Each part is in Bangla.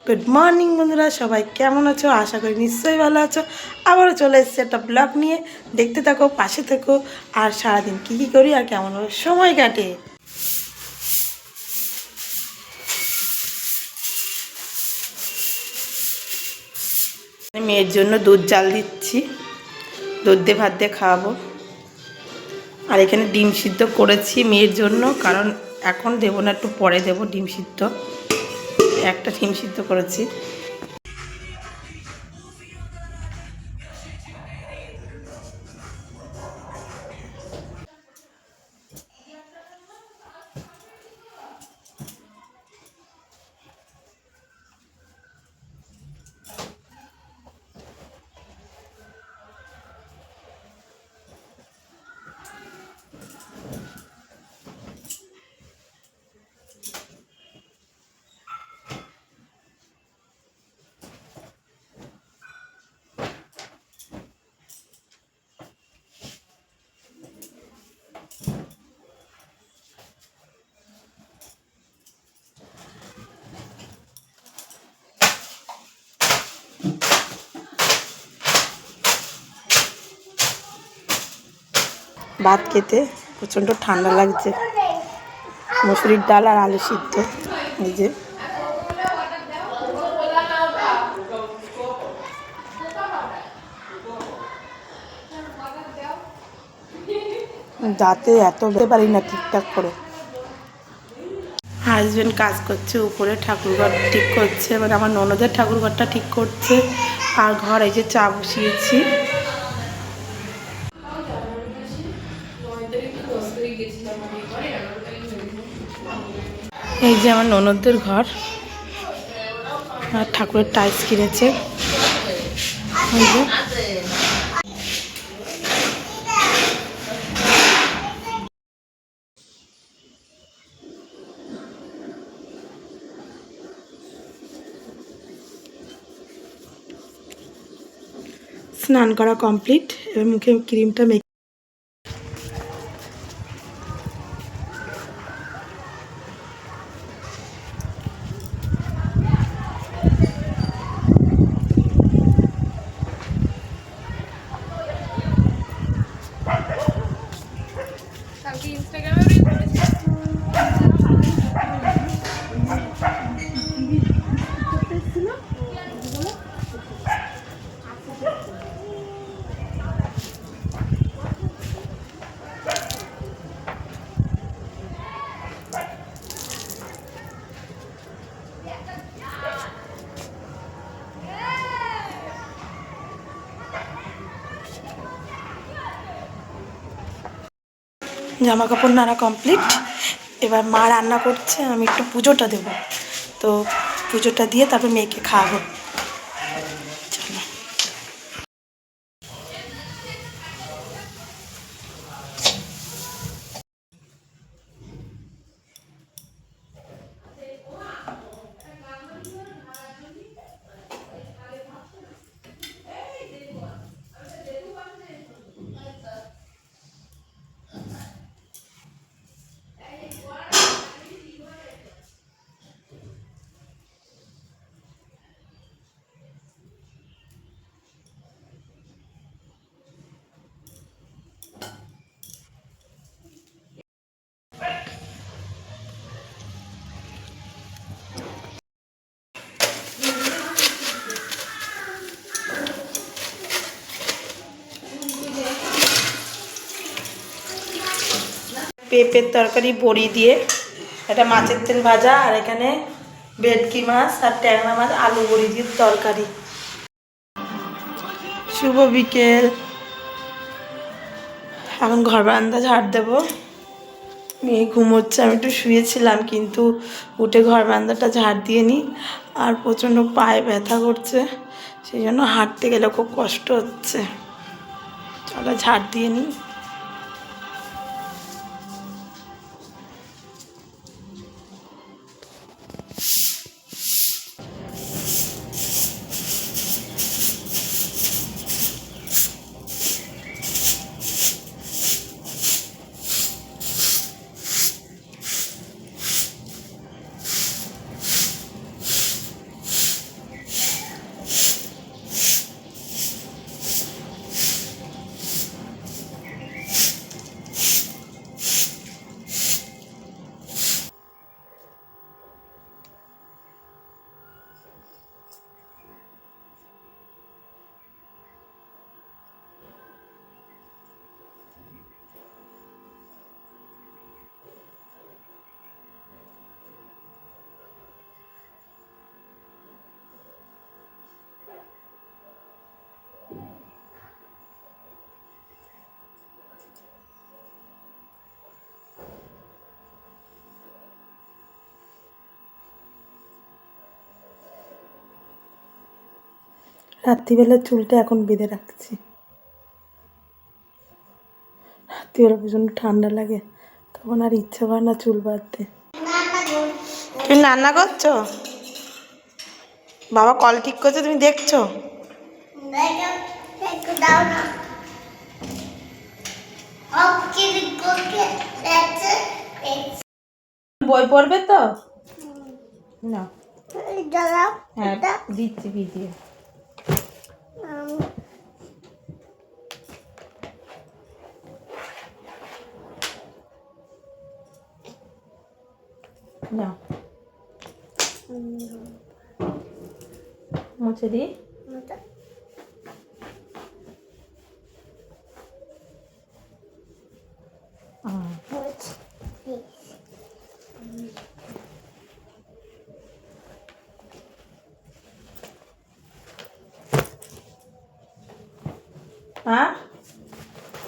গুড মর্নিং বন্ধুরা, সবাই কেমন আছো? আশা করি নিশ্চয়ই ভালো আছো। আবারও চলে এসেছি একটা ব্লগ নিয়ে। দেখতে থাকো, পাশে থেকো। আর সারাদিন কী কী করি আর কেমনভাবে সময় কাটে। মেয়ের জন্য দুধ জাল দিচ্ছি, দুধ দিয়ে ভাত দিয়ে খাওয়াবো। আর এখানে ডিম সিদ্ধ করেছি মেয়ের জন্য, কারণ এখন দেবো না, একটু পরে দেবো ডিম সিদ্ধ। একটা ডিম সিদ্ধ করেছি। ভাত খেতে প্রচণ্ড ঠান্ডা লাগছে। মুসুরির ডাল আর আলু সিদ্ধ, এই যে। দাঁতে এত বেরোতে পারি না ঠিকঠাক করে। হাজবেন্ড কাজ করছে উপরে, ঠাকুরঘর ঠিক করছে, মানে আমার ননদের ঠাকুরঘরটা ঠিক করছে। আর ঘর এই যে চা বসিয়েছি। এই যে আমার ননদদের ঘর, আর ঠাকুরের টাইলস কিনেছে। স্নান করা কমপ্লিট, এবার মুখে ক্রিমটা মেখে জামা কাপড় নাড়া কমপ্লিট। এবার মা রান্না করছে, আমি একটু পুজোটা দেব। তো পুজোটা দিয়ে তারপর মেয়েকে খাওয়াবো। চলো। পেঁপের তরকারি বড়ি দিয়ে, এটা মাছের তেল ভাজা, আর এখানে ভেটকি মাছ আর ট্যাংরা মাছ আলু বড়ি দিয়ে তরকারি। শুভ বিকেল। এখন ঘর বারান্দা ঝাড় দেবো। মেয়ে ঘুমোচ্ছে, আমি একটু শুয়েছিলাম, কিন্তু উঠে ঘর বারান্দাটা ঝাড় দিয়ে নিই। আর প্রচণ্ড পায়ে ব্যথা করছে, সেই জন্য হাঁটতে গেলে খুব কষ্ট হচ্ছে। চলো ঝাড় দিয়ে নিই। রাত্রিবেলা চুলটা এখন বেঁধে রাখছি, রাত্রিবেলা প্রচণ্ড ঠান্ডা লাগে, তখন আর ইচ্ছে করে না চুল বাঁধতে। তুমি রান্না করছো? বাবা কল ঠিক করছে, তুমি দেখছো? বই পড়বে তো না? হ্যাঁ দিচ্ছি ভিডিও। না মুছে দি।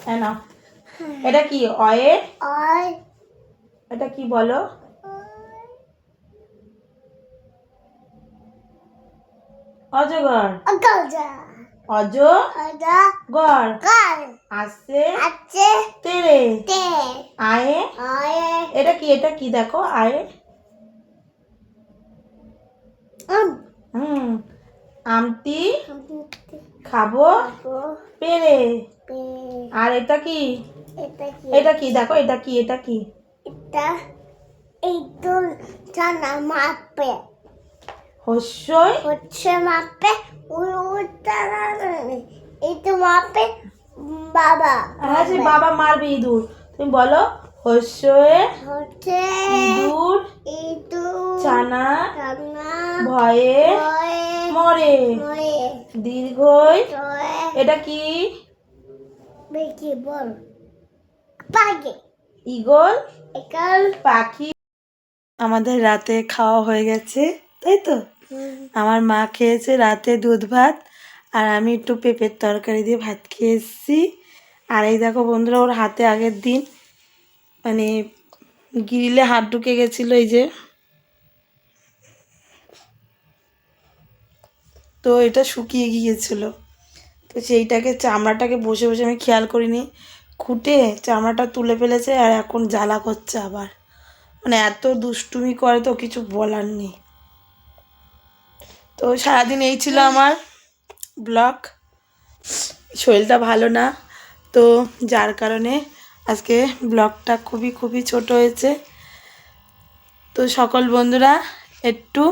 হ্যাঁ না, এটা কি অয়ে? এটা কি বলো? অজগর। অজগর আসছে তেরে আয়ে। এটা কি? এটা কি দেখো? আয়ে আমটি খাবো পেরে। আর এটা কি? এটা কি দেখো? এটা কি? এটা কি? হস্যই মাপে বাবা। হ্যাঁ সে বাবা মারবে ইঁদুর। তুমি বলো হস্যে ইঁদুর ছানা ভয়ে মরে। দীর্ঘই এটা কি? বল ঈগল পাখি। আমাদের রাতে খাওয়া হয়ে গেছে, তাই তো? আমার মা খেয়েছে রাতে দুধ ভাত, আর আমি একটু পেঁপের তরকারি দিয়ে ভাত খেয়ে এসেছি। আর এই দেখো বন্ধুরা, ওর হাতে আগের দিন মানে গ্রিলে হাত ঢুকে গেছিলো, এই যে। তো এটা শুকিয়ে গিয়েছিল, তো সেইটাকে চামড়াটাকে বসে বসে আমি খেয়াল করিনি, খুঁটে চামড়াটা তুলে ফেলেছে, আর এখন জ্বালা করছে আবার। মানে এত দুষ্টুমি করে, তো কিছু বলার নেই। তো সারাদিন এই ছিল আমার ব্লগ। শরীরটা ভালো না, তো যার কারণে আজকে ব্লগটা খুবই ছোট হয়েছে। তো সকল বন্ধুরা একটু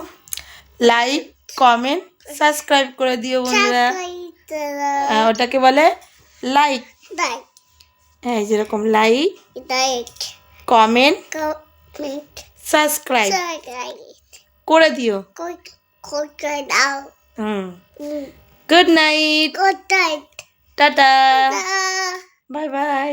লাইক কমেন্ট সাবস্ক্রাইব করে দিও বন্ধুরা। ওটাকে বলে লাইক। হ্যাঁ যেরকম লাইক কমেন্ট সাবস্ক্রাইব করে দিও। Good night, tata, bye bye.